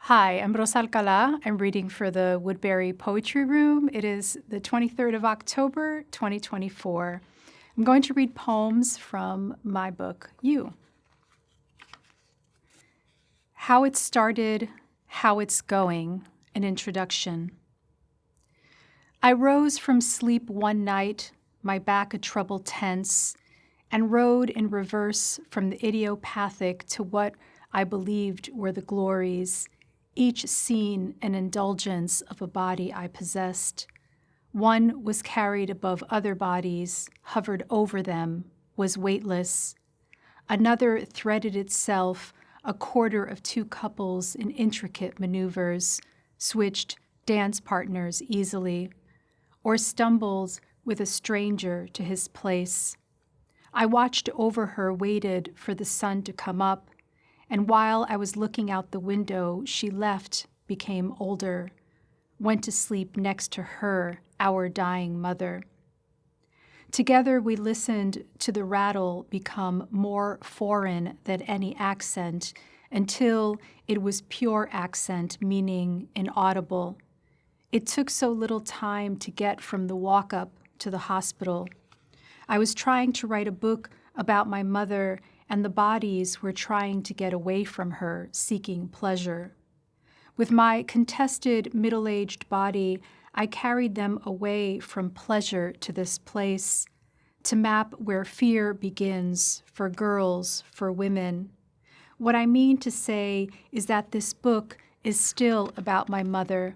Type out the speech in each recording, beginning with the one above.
Hi, I'm Rosa Alcalá. I'm reading for the Woodbury Poetry Room. It is the 23rd of October, 2024. I'm going to read poems from my book, You. How It Started, How It's Going, an Introduction. I rose from sleep one night, my back a trouble tense, and rode in reverse from the idiopathic to what I believed were the glories, each scene an indulgence of a body I possessed. One was carried above other bodies, hovered over them, was weightless. Another threaded itself, a quarter of two couples in intricate maneuvers, switched dance partners easily, or stumbled with a stranger to his place. I watched over her, waited for the sun to come up, and while I was looking out the window, she left, became older, went to sleep next to her, our dying mother. Together we listened to the rattle become more foreign than any accent until it was pure accent, meaning inaudible. It took so little time to get from the walk-up to the hospital. I was trying to write a book about my mother, and the bodies were trying to get away from her, seeking pleasure. With my contested middle-aged body, I carried them away from pleasure to this place, to map where fear begins for girls, for women. What I mean to say is that this book is still about my mother,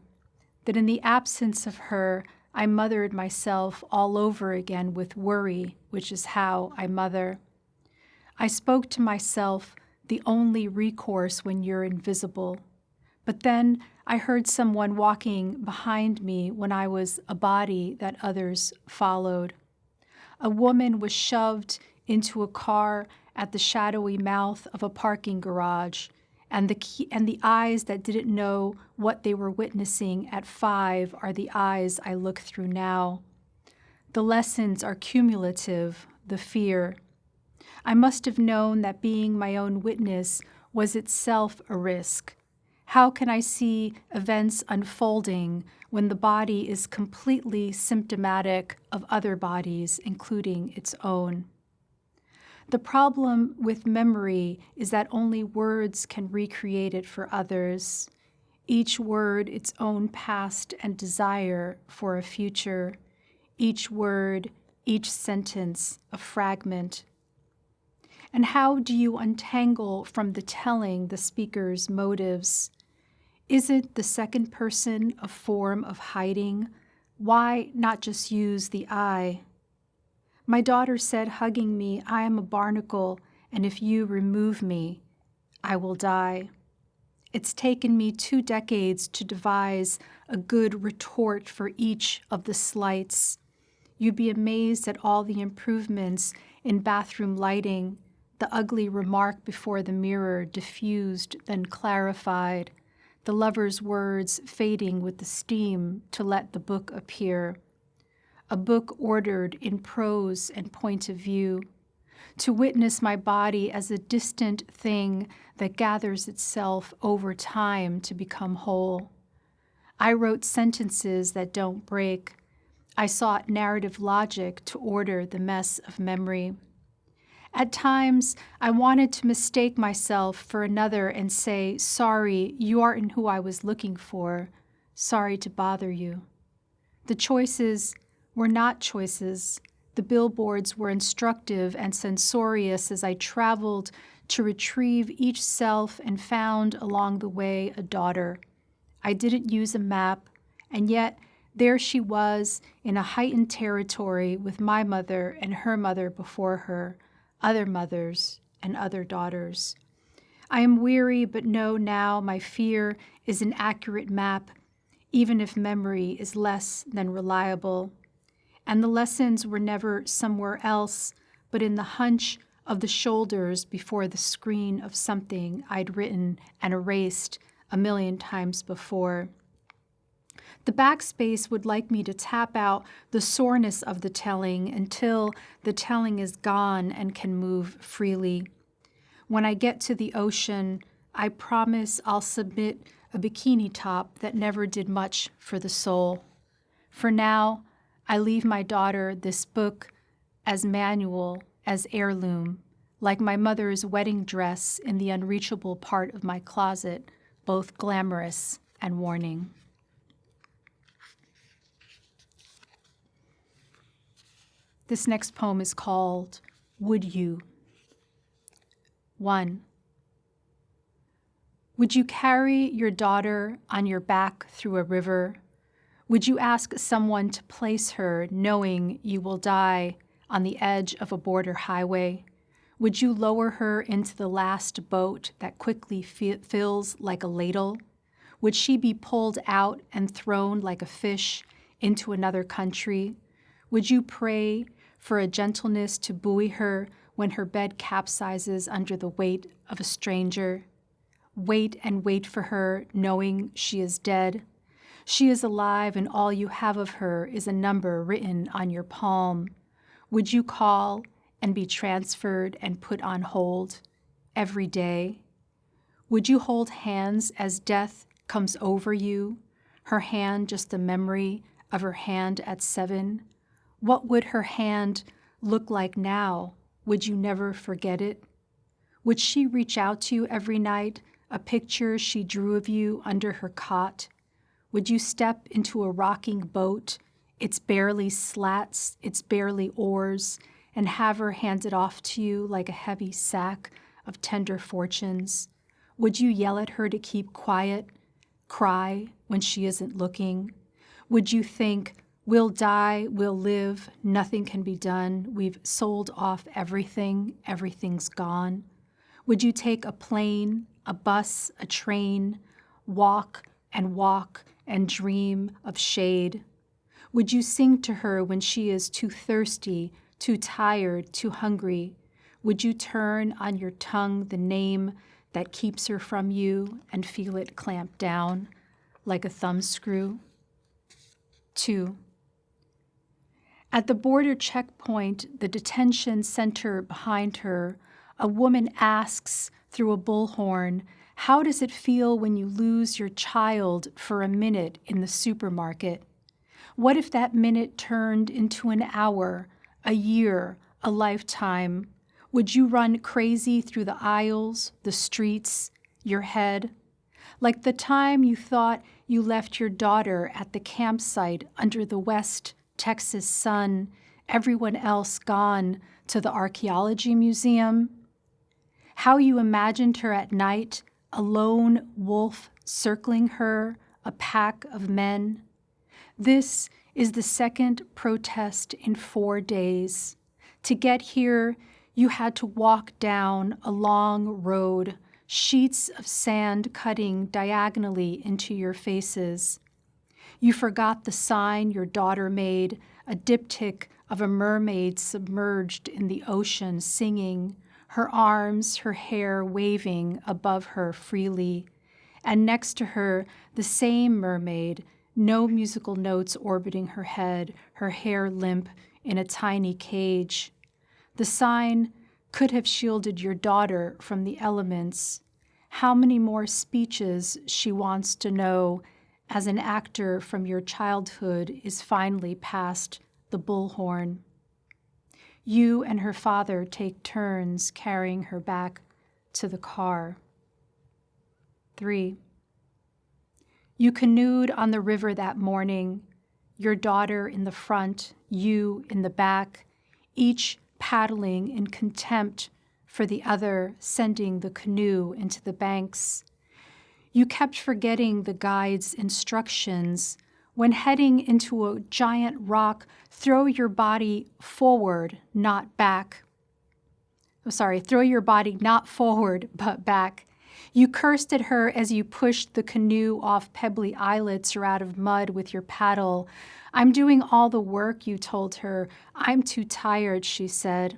that in the absence of her, I mothered myself all over again with worry, which is how I mother. I spoke to myself, the only recourse when you're invisible. But then I heard someone walking behind me when I was a body that others followed. A woman was shoved into a car at the shadowy mouth of a parking garage, and the eyes that didn't know what they were witnessing at 5 are the eyes I look through now. The lessons are cumulative, the fear. I must have known that being my own witness was itself a risk. How can I see events unfolding when the body is completely symptomatic of other bodies, including its own? The problem with memory is that only words can recreate it for others, each word its own past and desire for a future, each word, each sentence, a fragment. And how do you untangle from the telling the speaker's motives? Isn't the second person a form of hiding? Why not just use the I? My daughter said, hugging me, I am a barnacle, and if you remove me, I will die. It's taken me 2 decades to devise a good retort for each of the slights. You'd be amazed at all the improvements in bathroom lighting, the ugly remark before the mirror diffused, then clarified, the lover's words fading with the steam to let the book appear. A book ordered in prose and point of view, to witness my body as a distant thing that gathers itself over time to become whole. I wrote sentences that don't break. I sought narrative logic to order the mess of memory. At times, I wanted to mistake myself for another and say, sorry, you aren't who I was looking for. Sorry to bother you. The choices were not choices. The billboards were instructive and censorious as I traveled to retrieve each self and found along the way a daughter. I didn't use a map, and yet there she was in a heightened territory with my mother and her mother before her, other mothers and other daughters. I am weary, but know now my fear is an accurate map, even if memory is less than reliable. And the lessons were never somewhere else, but in the hunch of the shoulders before the screen of something I'd written and erased 1,000,000 times before. The backspace would like me to tap out the soreness of the telling until the telling is gone and can move freely. When I get to the ocean, I promise I'll submit a bikini top that never did much for the soul. For now, I leave my daughter this book as manual, as heirloom, like my mother's wedding dress in the unreachable part of my closet, both glamorous and warning. This next poem is called Would You? 1. Would you carry your daughter on your back through a river? Would you ask someone to place her, knowing you will die on the edge of a border highway? Would you lower her into the last boat that quickly fills like a ladle? Would she be pulled out and thrown like a fish into another country? Would you pray for a gentleness to buoy her when her bed capsizes under the weight of a stranger? Wait and wait for her, knowing she is dead. She is alive, and all you have of her is a number written on your palm. Would you call and be transferred and put on hold every day? Would you hold hands as death comes over you, her hand just a memory of her hand at 7? What would her hand look like now? Would you never forget it? Would she reach out to you every night, a picture she drew of you under her cot? Would you step into a rocking boat, its barely slats, its barely oars, and have her hand it off to you like a heavy sack of tender fortunes? Would you yell at her to keep quiet, cry when she isn't looking? Would you think, we'll die, we'll live, nothing can be done, we've sold off everything, everything's gone? Would you take a plane, a bus, a train, walk and dream of shade? Would you sing to her when she is too thirsty, too tired, too hungry? Would you turn on your tongue the name that keeps her from you and feel it clamp down like a thumbscrew? 2. At the border checkpoint, the detention center behind her, a woman asks through a bullhorn, how does it feel when you lose your child for a minute in the supermarket? What if that minute turned into an hour, a year, a lifetime? Would you run crazy through the aisles, the streets, your head? Like the time you thought you left your daughter at the campsite under the West Texas sun, everyone else gone to the archaeology museum? How you imagined her at night, a lone wolf circling her, a pack of men? This is the second protest in 4 days. To get here, you had to walk down a long road, sheets of sand cutting diagonally into your faces. You forgot the sign your daughter made, a diptych of a mermaid submerged in the ocean singing, her arms, her hair waving above her freely. And next to her, the same mermaid, no musical notes orbiting her head, her hair limp in a tiny cage. The sign could have shielded your daughter from the elements. How many more speeches she wants to know as an actor from your childhood is finally past the bullhorn. You and her father take turns carrying her back to the car. 3. You canoed on the river that morning, your daughter in the front, you in the back, each paddling in contempt for the other, sending the canoe into the banks. You kept forgetting the guide's instructions. When heading into a giant rock, throw your body forward, not back. Throw your body not forward, but back. You cursed at her as you pushed the canoe off pebbly islets or out of mud with your paddle. I'm doing all the work, you told her. I'm too tired, she said.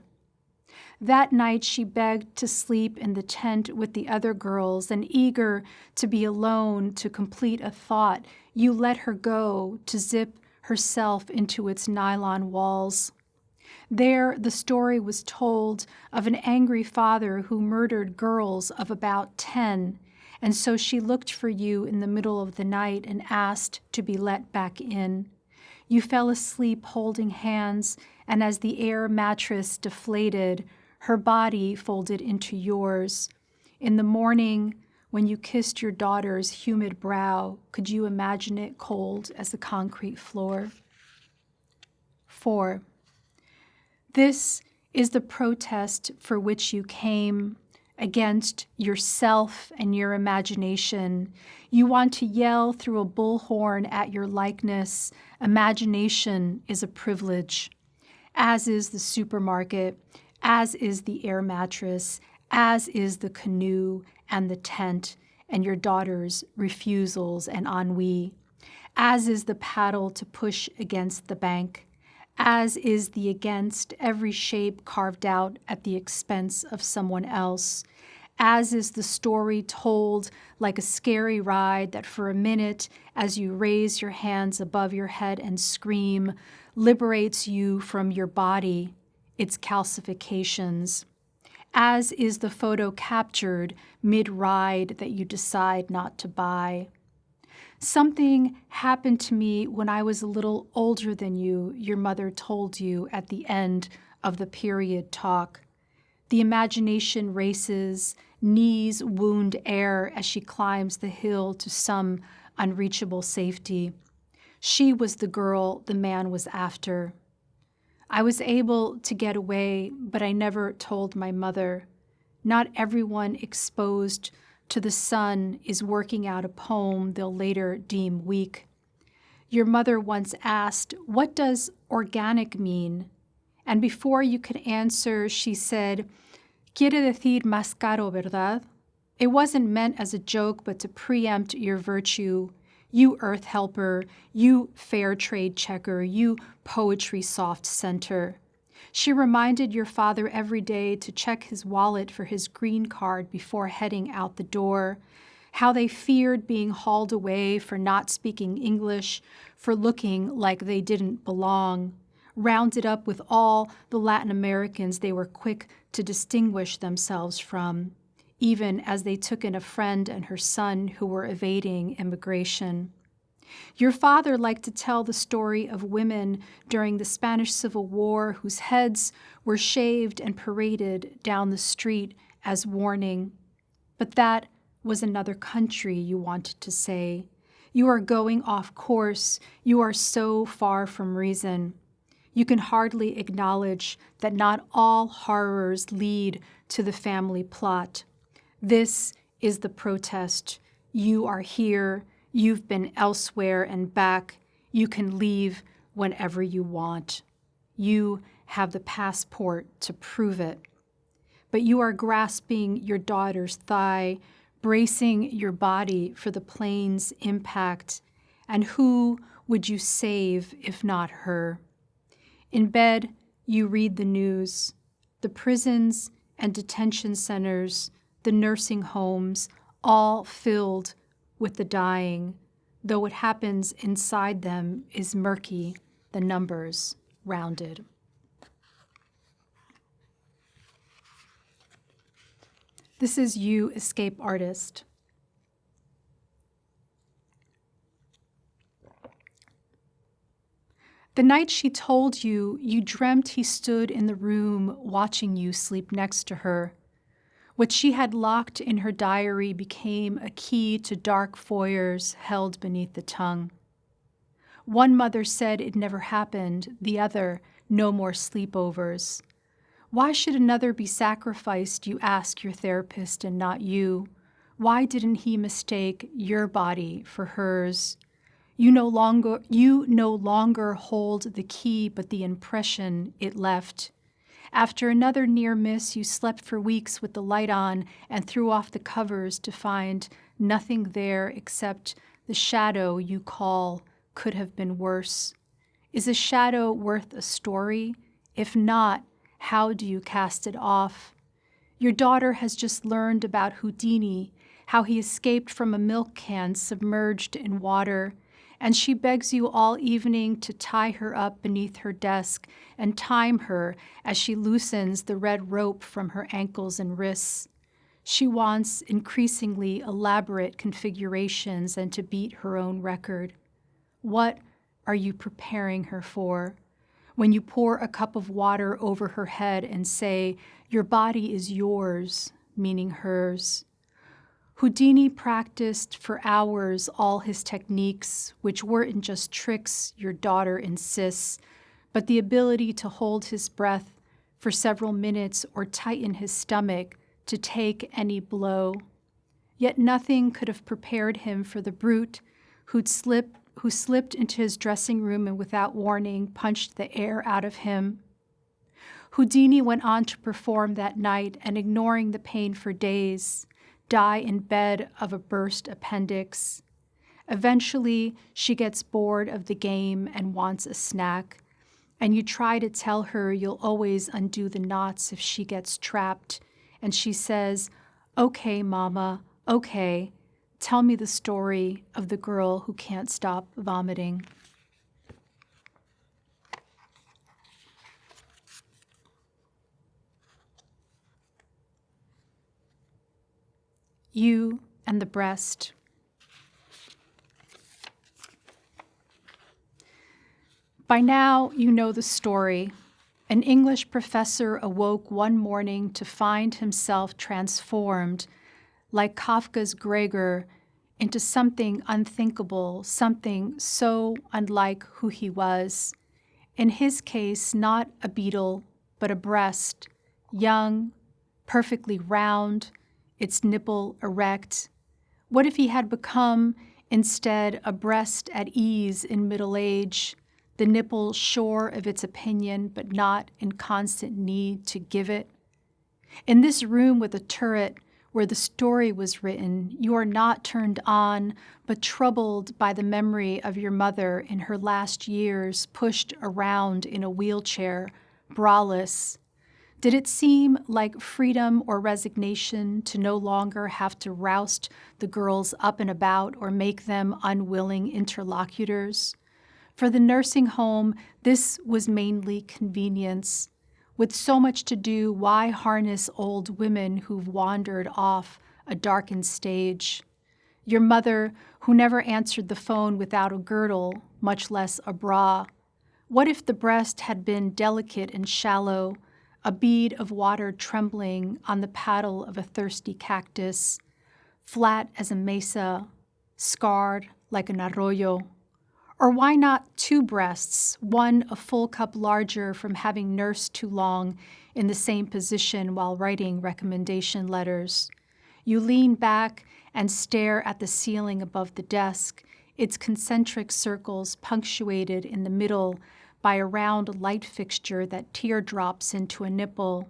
That night she begged to sleep in the tent with the other girls, and eager to be alone to complete a thought, you let her go to zip herself into its nylon walls. There, the story was told of an angry father who murdered girls of about 10, and so she looked for you in the middle of the night and asked to be let back in. You fell asleep holding hands, and as the air mattress deflated, her body folded into yours. In the morning, when you kissed your daughter's humid brow, could you imagine it cold as the concrete floor? 4. This is the protest for which you came, against yourself and your imagination. You want to yell through a bullhorn at your likeness. Imagination is a privilege, as is the supermarket, as is the air mattress, as is the canoe and the tent and your daughter's refusals and ennui, as is the paddle to push against the bank, as is the against every shape carved out at the expense of someone else, as is the story told like a scary ride that for a minute, as you raise your hands above your head and scream, liberates you from your body, its calcifications, as is the photo captured mid-ride that you decide not to buy. Something happened to me when I was a little older than you, your mother told you at the end of the period talk. The imagination races, knees wound air as she climbs the hill to some unreachable safety. She was the girl the man was after. I was able to get away, but I never told my mother. Not everyone exposed to the sun is working out a poem they'll later deem weak. Your mother once asked, "What does organic mean?" And before you could answer, she said, "Quiere decir más caro, ¿verdad?" It wasn't meant as a joke, but to preempt your virtue. You earth helper, you fair trade checker, you poetry soft center. She reminded your father every day to check his wallet for his green card before heading out the door, how they feared being hauled away for not speaking English, for looking like they didn't belong, rounded up with all the Latin Americans they were quick to distinguish themselves from, even as they took in a friend and her son who were evading immigration. Your father liked to tell the story of women during the Spanish Civil War whose heads were shaved and paraded down the street as warning. But that was another country, you wanted to say. You are going off course. You are so far from reason. You can hardly acknowledge that not all horrors lead to the family plot. This is the protest. You are here. You've been elsewhere and back. You can leave whenever you want. You have the passport to prove it. But you are grasping your daughter's thigh, bracing your body for the plane's impact. And who would you save if not her? In bed, you read the news. The prisons and detention centers, the nursing homes, all filled with the dying, though what happens inside them is murky, the numbers rounded. This is you, escape artist. The night she told you, you dreamt he stood in the room watching you sleep next to her. What she had locked in her diary became a key to dark foyers held beneath the tongue. One mother said it never happened, the other, no more sleepovers. Why should another be sacrificed, you ask your therapist, and not you? Why didn't he mistake your body for hers? You no longer hold the key, but the impression it left. After another near miss, you slept for weeks with the light on and threw off the covers to find nothing there except the shadow you call could have been worse. Is a shadow worth a story? If not, how do you cast it off? Your daughter has just learned about Houdini, how he escaped from a milk can submerged in water, and she begs you all evening to tie her up beneath her desk and time her as she loosens the red rope from her ankles and wrists. She wants increasingly elaborate configurations and to beat her own record. What are you preparing her for? When you pour a cup of water over her head and say, "Your body is yours," meaning hers. Houdini practiced for hours all his techniques, which weren't just tricks your daughter insists, but the ability to hold his breath for several minutes or tighten his stomach to take any blow. Yet nothing could have prepared him for the brute who slipped into his dressing room and without warning punched the air out of him. Houdini went on to perform that night and, ignoring the pain for days, die in bed of a burst appendix. Eventually, she gets bored of the game and wants a snack, and you try to tell her you'll always undo the knots if she gets trapped, and she says, "Okay, Mama, okay. Tell me the story of the girl who can't stop vomiting." You and the breast. By now, you know the story. An English professor awoke one morning to find himself transformed, like Kafka's Gregor, into something unthinkable, something so unlike who he was. In his case, not a beetle, but a breast, young, perfectly round, its nipple erect. What if he had become, instead, a breast at ease in middle age, the nipple sure of its opinion, but not in constant need to give it? In this room with a turret, where the story was written, you are not turned on, but troubled by the memory of your mother in her last years, pushed around in a wheelchair, braless. Did it seem like freedom or resignation to no longer have to roust the girls up and about or make them unwilling interlocutors? For the nursing home, this was mainly convenience. With so much to do, why harness old women who've wandered off a darkened stage? Your mother, who never answered the phone without a girdle, much less a bra. What if the breast had been delicate and shallow, a bead of water trembling on the paddle of a thirsty cactus, flat as a mesa, scarred like an arroyo? Or why not two breasts, one a full cup larger from having nursed too long in the same position while writing recommendation letters? You lean back and stare at the ceiling above the desk, its concentric circles punctuated in the middle by a round light fixture that teardrops into a nipple,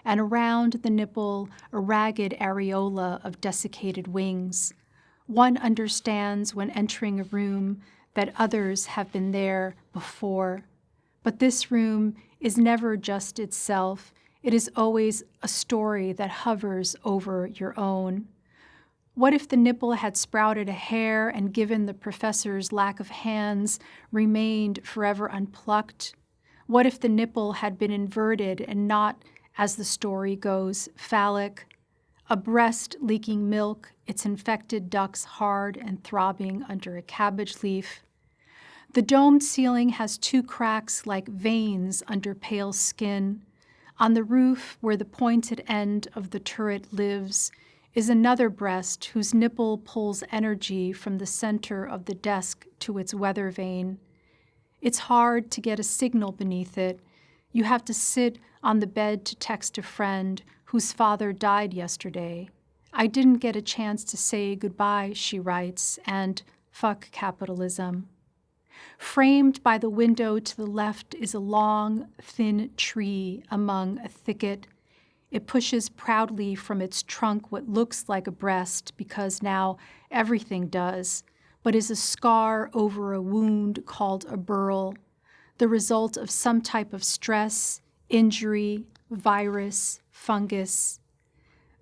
and around the nipple a ragged areola of desiccated wings. One understands when entering a room that others have been there before. But this room is never just itself. It is always a story that hovers over your own. What if the nipple had sprouted a hair and, given the professor's lack of hands, remained forever unplucked? What if the nipple had been inverted and not, as the story goes, phallic? A breast leaking milk, its infected ducts hard and throbbing under a cabbage leaf. The domed ceiling has two cracks like veins under pale skin. On the roof, where the pointed end of the turret lives, is another breast whose nipple pulls energy from the center of the desk to its weather vane. It's hard to get a signal beneath it. You have to sit on the bed to text a friend whose father died yesterday. "I didn't get a chance to say goodbye," she writes, and "fuck capitalism." Framed by the window to the left is a long, thin tree among a thicket. It pushes proudly from its trunk what looks like a breast, because now everything does, but is a scar over a wound called a burl, the result of some type of stress, injury, virus, fungus.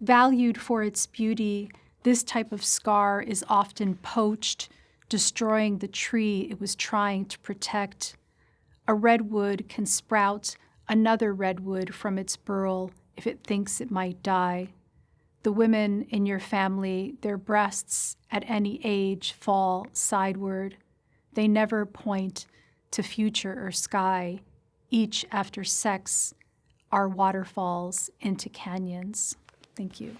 Valued for its beauty, this type of scar is often poached, destroying the tree it was trying to protect. A redwood can sprout another redwood from its burl if it thinks it might die. The women in your family, their breasts at any age fall sideward. They never point to future or sky. Each after sex are waterfalls into canyons. Thank you.